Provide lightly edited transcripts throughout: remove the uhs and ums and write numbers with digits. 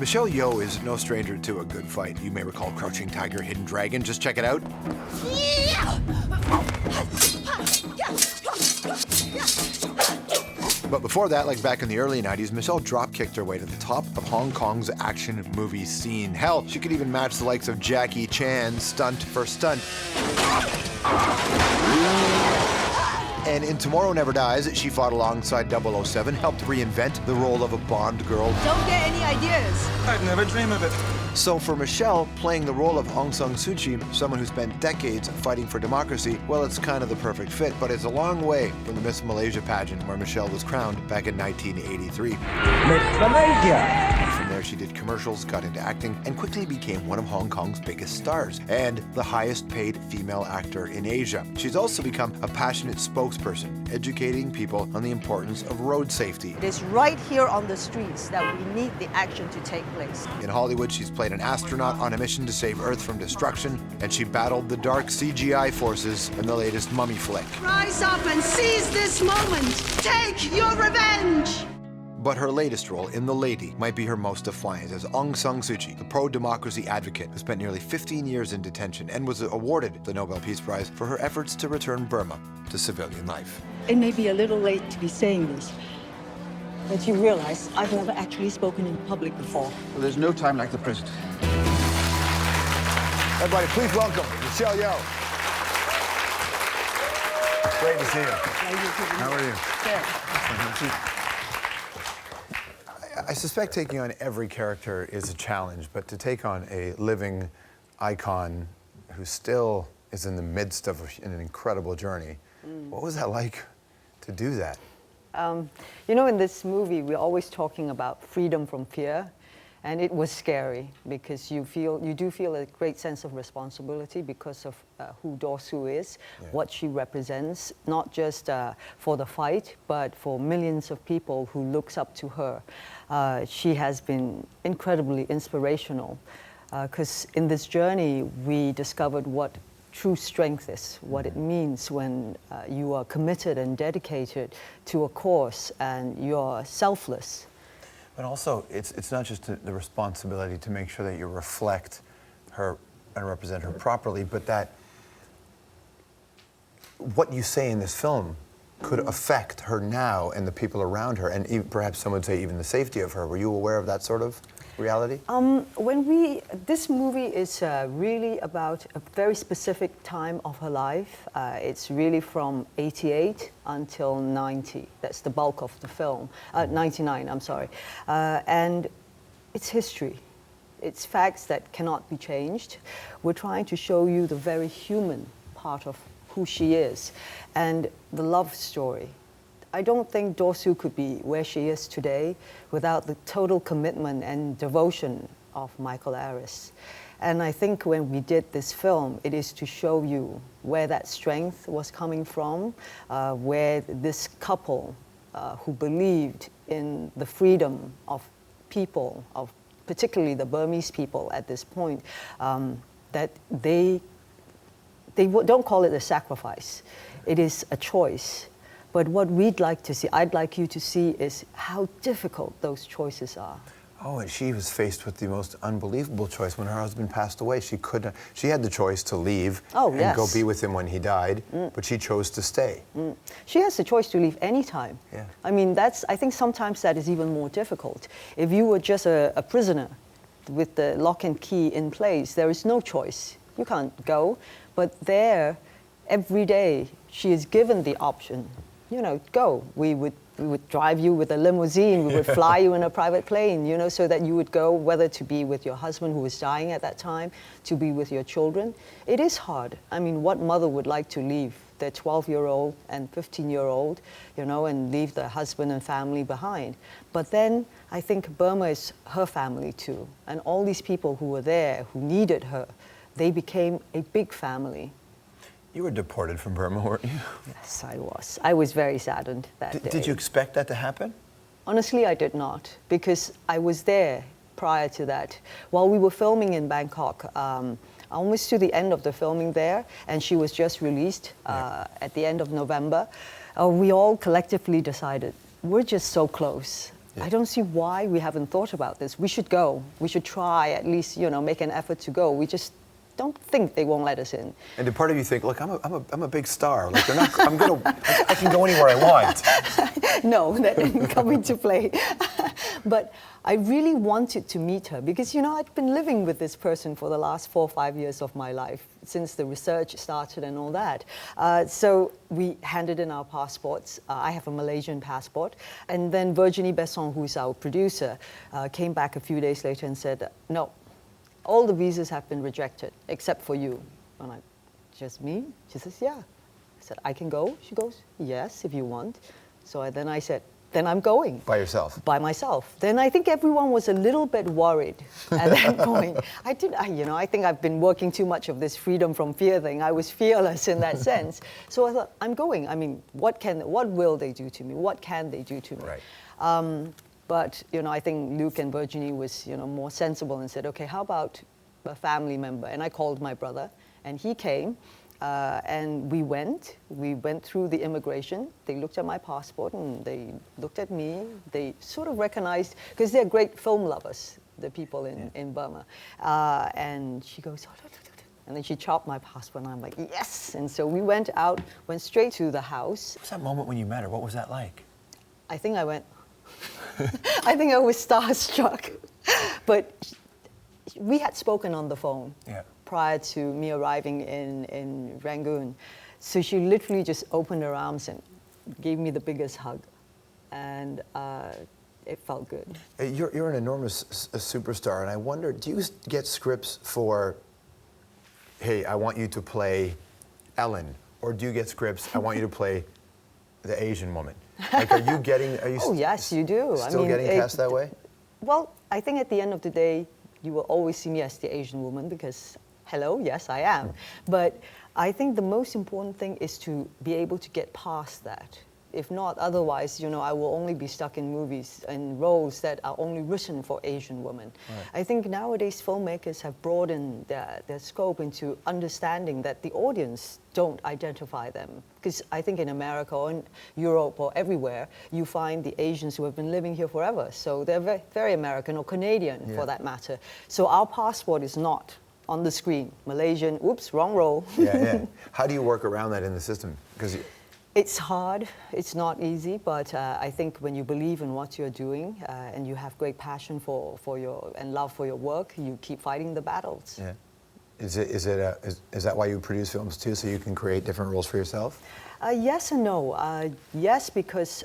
Michelle Yeoh is no stranger to a good fight. You may recall Crouching Tiger, Hidden Dragon. Just check it out. But before that, like back in the early 90s, Michelle drop-kicked her way to the top of Hong Kong's action movie scene. Hell, she could even match the likes of Jackie Chan stunt for stunt. And in Tomorrow Never Dies, she fought alongside 007, helped reinvent the role of a Bond girl. Don't get any ideas. I'd never dream of it. So for Michelle, playing the role of Aung San Suu Kyi, someone who spent decades fighting for democracy, well, it's kind of the perfect fit, but it's a long way from the Miss Malaysia pageant where Michelle was crowned back in 1983. Miss Malaysia! From there, she did commercials, got into acting, and quickly became one of Hong Kong's biggest stars, and the highest paid female actor in Asia. She's also become a passionate spokesperson, educating people on the importance of road safety. It is right here on the streets that we need the action to take place. In Hollywood, she's played an astronaut on a mission to save Earth from destruction, and she battled the dark CGI forces in the latest Mummy flick. Rise up and seize this moment! Take your revenge! But her latest role in The Lady might be her most defiant as Aung San Suu Kyi, the pro-democracy advocate who spent nearly 15 years in detention and was awarded the Nobel Peace Prize for her efforts to return Burma to civilian life. It may be a little late to be saying this, but you realize I've never actually spoken in public before. Well, there's no time like the present. Everybody, please welcome Michelle Yeoh. Great to see you. How are you? I suspect taking on every character is a challenge, but to take on a living icon who still is in the midst of an incredible journey, what was that like to do that? You know, in this movie, we're always talking about freedom from fear, and it was scary because you do feel a great sense of responsibility because of who Dorsu is, what she represents, not just for the fight, but for millions of people who looks up to her. She has been incredibly inspirational because in this journey, we discovered what true strength is, what it means when you are committed and dedicated to a cause and you're selfless. But also, it's not just the responsibility to make sure that you reflect her and represent her properly, but that what you say in this film could affect her now and the people around her, and even, perhaps some would say even the safety of her. Were you aware of that sort of reality? This movie is really about a very specific time of her life. It's really from 88 until 90. That's the bulk of the film. 99, I'm sorry. And it's history. It's facts that cannot be changed. We're trying to show you the very human part of who she is and the love story. I don't think Dorsu could be where she is today without the total commitment and devotion of Michael Aris. And I think when we did this film, it is to show you where that strength was coming from, where this couple who believed in the freedom of people, of particularly the Burmese people at this point, that they don't call it a sacrifice. It is a choice. But what we'd like to see, I'd like you to see, is how difficult those choices are. Oh, and she was faced with the most unbelievable choice when her husband passed away. She had the choice to leave and go be with him when he died, but she chose to stay. She has the choice to leave anytime. Yeah. I mean, I think sometimes that is even more difficult. If you were just a prisoner with the lock and key in place, there is no choice. You can't go. But there, every day, she is given the option. You know, go. We would drive you with a limousine. We would fly you in a private plane, you know, so that you would go, whether to be with your husband who was dying at that time, to be with your children. It is hard. I mean, what mother would like to leave their 12-year-old and 15-year-old, you know, and leave their husband and family behind? But then I think Burma is her family too. And all these people who were there, who needed her, they became a big family. You were deported from Burma, weren't you? Yes, I was. I was very saddened that day. Did you expect that to happen? Honestly, I did not, because I was there prior to that. While we were filming in Bangkok, almost to the end of the filming there, and she was just released at the end of November, we all collectively decided, we're just so close. I don't see why we haven't thought about this. We should go. We should try, at least, make an effort to go. We just don't think they won't let us in. And did part of you think, look, I'm a big star. Like they're not. I can go anywhere I want. No, that didn't come into play. But I really wanted to meet her because, I'd been living with this person for the last 4 or 5 years of my life, since the research started and all that. So we handed in our passports. I have a Malaysian passport. And then Virginie Besson, who's our producer, came back a few days later and said, no, all the visas have been rejected except for you. I'm like, just me? She says, yeah. I said, I can go? She goes, yes, if you want. So then I said, then I'm going. By yourself? By myself. Then I think everyone was a little bit worried at that point. I think I've been working too much of this freedom from fear thing. I was fearless in that sense. So I thought, I'm going. I mean, what will they do to me? What can they do to me? Right. But, I think Luke and Virginie was, more sensible and said, okay, how about a family member? And I called my brother, and he came, and we went through the immigration. They looked at my passport, and they looked at me. They sort of recognized, because they're great film lovers, the people in Burma. And she goes, and then she chopped my passport, and I'm like, yes! And so we went straight to the house. What was that moment when you met her? What was that like? I think I went... I think I was starstruck. But we had spoken on the phone prior to me arriving in Rangoon. So she literally just opened her arms and gave me the biggest hug. And it felt good. You're an enormous superstar, and I wonder, do you get scripts for, hey, I want you to play Ellen? Or do you get scripts, I want you to play the Asian woman? Like, are you oh, yes, you do. Still getting cast that way? Well, I think at the end of the day, you will always see me as the Asian woman because, hello, yes, I am. But I think the most important thing is to be able to get past that. If not, otherwise, I will only be stuck in movies and roles that are only written for Asian women. Right. I think nowadays filmmakers have broadened their scope into understanding that the audience don't identify them. Because I think in America or in Europe or everywhere, you find the Asians who have been living here forever. So they're very, very American or Canadian for that matter. So our passport is not on the screen. Malaysian, oops, wrong role. Yeah. How do you work around that in the system? Because it's hard, it's not easy, but I think when you believe in what you're doing and you have great passion for and love for your work, you keep fighting the battles. Yeah. Is that why you produce films too, so you can create different roles for yourself? Yes and no. Yes, because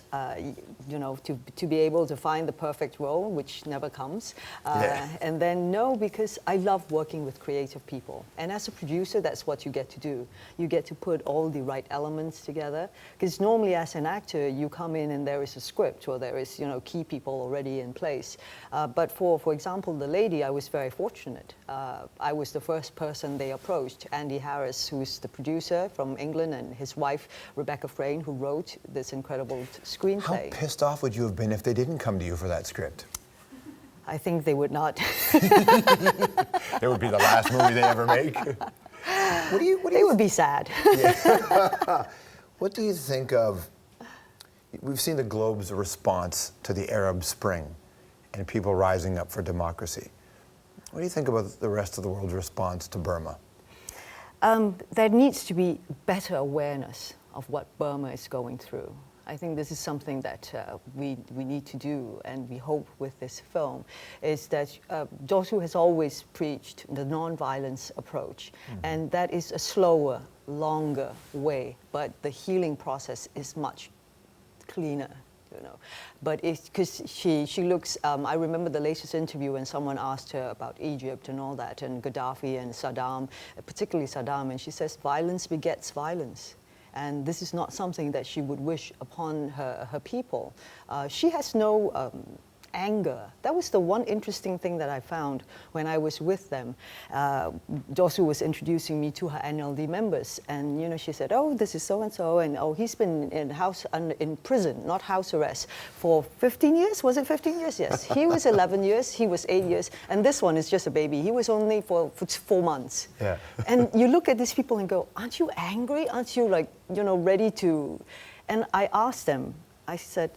to be able to find the perfect role, which never comes, and then no, because I love working with creative people. And as a producer, that's what you get to do. You get to put all the right elements together. Because normally, as an actor, you come in and there is a script or there is key people already in place. But for example, The Lady, I was very fortunate. I was the first person they approached. Andy Harris, who's the producer from England, and his wife Rebecca Frayne, who wrote this incredible screenplay. How pissed off would you have been if they didn't come to you for that script? I think they would not. It would be the last movie they ever make. They would be sad. Yeah. What do you think of, we've seen the Globe's response to the Arab Spring and people rising up for democracy. What do you think about the rest of the world's response to Burma? There needs to be better awareness of what Burma is going through. I think this is something that we need to do, and we hope with this film, is that Dosu has always preached the non-violence approach, and that is a slower, longer way, but the healing process is much cleaner. But it's because she looks, I remember the latest interview when someone asked her about Egypt and all that, and Gaddafi and Saddam, particularly Saddam, and she says, violence begets violence. And this is not something that she would wish upon her people. She has no anger. That was the one interesting thing that I found when I was with them. Dosu was introducing me to her NLD members, and she said, "Oh, this is so and so, and oh, he's been in prison, not house arrest, for 15 years. Was it 15 years? Yes. He was 11 years. He was 8 years, and this one is just a baby. He was only for 4 months." Yeah. And you look at these people and go, "Aren't you angry? Aren't you ready to?" And I asked them. I said,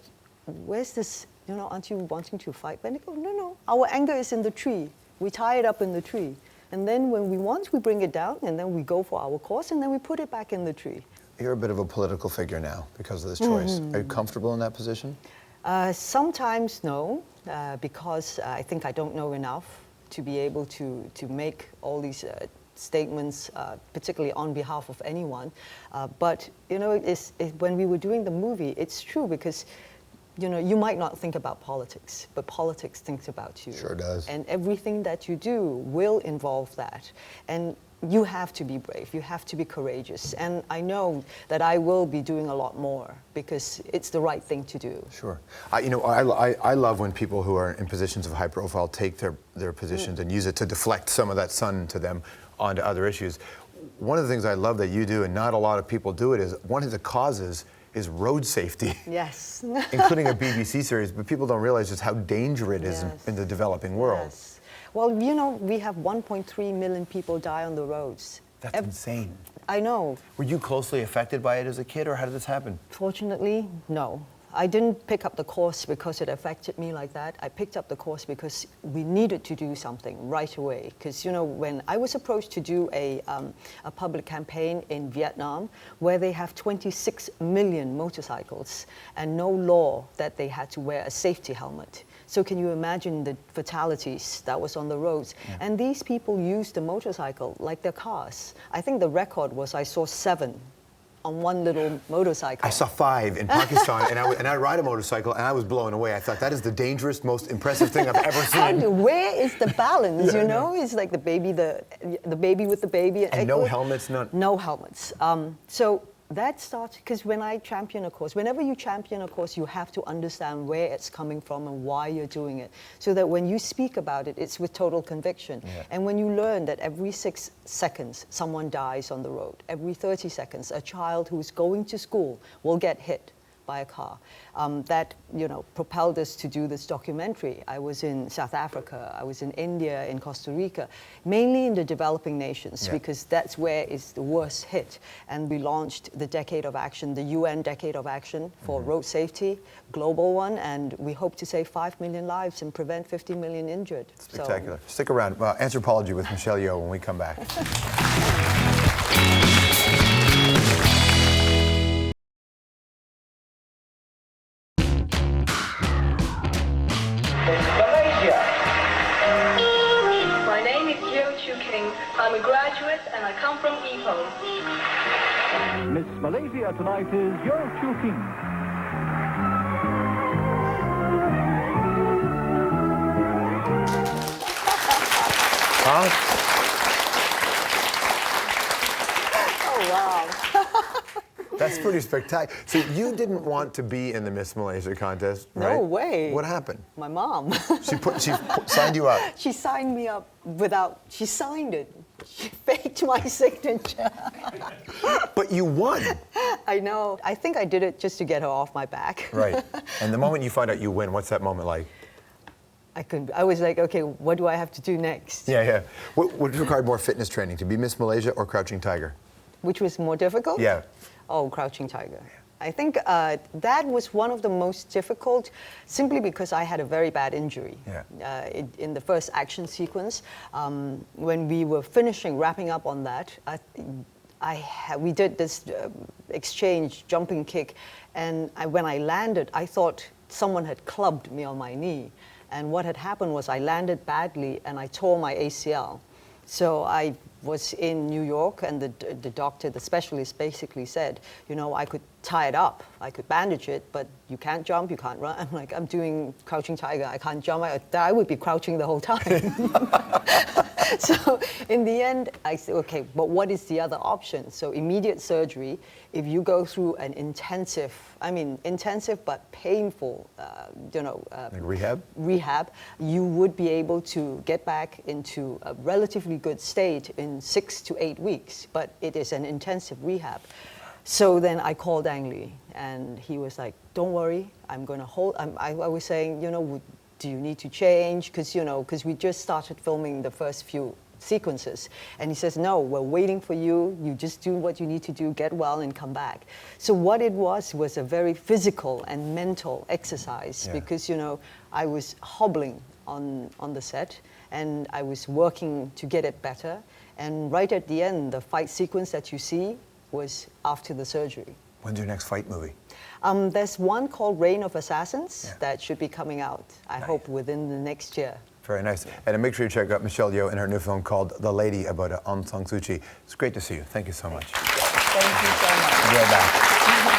where's this, aren't you wanting to fight? But they go, no, our anger is in the tree. We tie it up in the tree. And then when we want, we bring it down, and then we go for our cause, and then we put it back in the tree. You're a bit of a political figure now because of this choice. Are you comfortable in that position? Sometimes no, because I think I don't know enough to be able to make all these statements, particularly on behalf of anyone. But when we were doing the movie, it's true because you might not think about politics, but politics thinks about you. Sure does. And everything that you do will involve that. And you have to be brave, you have to be courageous. And I know that I will be doing a lot more because it's the right thing to do. Sure. I love when people who are in positions of high profile take their positions and use it to deflect some of that sun to them onto other issues. One of the things I love that you do, and not a lot of people do it, is one of the causes is road safety. Yes. Including a BBC series, but people don't realize just how dangerous it is in the developing world. Yes. Well, we have 1.3 million people die on the roads. That's insane. I know. Were you closely affected by it as a kid, or how did this happen? Fortunately, no. I didn't pick up the course because it affected me like that. I picked up the course because we needed to do something right away. Because, when I was approached to do a public campaign in Vietnam, where they have 26 million motorcycles and no law that they had to wear a safety helmet. So can you imagine the fatalities that was on the roads? Yeah. And these people used the motorcycle like their cars. I think the record was I saw 7 on one little motorcycle. I saw 5 in Pakistan, and I ride a motorcycle, and I was blown away. I thought, that is the dangerous, most impressive thing I've ever seen. And where is the balance, It's like the baby with the baby. And no helmets, none? No helmets. So that started, because when I champion a cause, whenever you champion a cause, you have to understand where it's coming from and why you're doing it. So that when you speak about it, it's with total conviction. Yeah. And when you learn that every 6 seconds, someone dies on the road, every 30 seconds, a child who's going to school will get hit by a car. That propelled us to do this documentary. I was in South Africa, I was in India, in Costa Rica, mainly in the developing nations, because that's where it's the worst hit. And we launched the Decade of Action, the UN Decade of Action for road safety, global one, and we hope to save 5 million lives and prevent 50 million injured. Spectacular. So, stick around. Anthropology with Michelle Yeoh when we come back. I'm a graduate and I come from Ipoh. Miss Malaysia tonight is Yeoh Chu King. Huh? Oh, wow. That's pretty spectacular. So you didn't want to be in the Miss Malaysia contest, right? No way. What happened? My mom. She signed you up. She signed me up she signed it. She faked my signature. But you won. I know. I think I did it just to get her off my back. Right. And the moment you find out you win, what's that moment like? I was like, okay, what do I have to do next? Yeah. What required more fitness training, to be Miss Malaysia or Crouching Tiger? Which was more difficult? Yeah. Oh, Crouching Tiger. I think that was one of the most difficult, simply because I had a very bad injury. Yeah. In the first action sequence, when we were wrapping up on that, we did this exchange jumping kick, and when I landed, I thought someone had clubbed me on my knee. And what had happened was I landed badly and I tore my ACL. So I was in New York, and the doctor, the specialist, basically said, I could tie it up, I could bandage it, but you can't jump, you can't run. I'm like, I'm doing Crouching Tiger, I can't jump, I would be crouching the whole time. So in the end, I said, okay, but what is the other option? So immediate surgery, if you go through an intensive but painful, like rehab, you would be able to get back into a relatively good state in 6 to 8 weeks, but it is an intensive rehab. So then I called Ang Lee, and he was like, don't worry, I'm going to hold, I was saying, do you need to change? Because we just started filming the first few sequences. And he says, no, we're waiting for you. You just do what you need to do, get well and come back. So what it was a very physical and mental exercise because, you know, I was hobbling on the set and I was working to get it better. And right at the end, the fight sequence that you see was after the surgery. When's your next fight movie? There's one called Reign of Assassins that should be coming out, I hope, within the next year. Very nice. And make sure you check out Michelle Yeoh in her new film called The Lady about Aung San Suu Kyi. It's great to see you. Thank you so much. Thank you so much. You're back.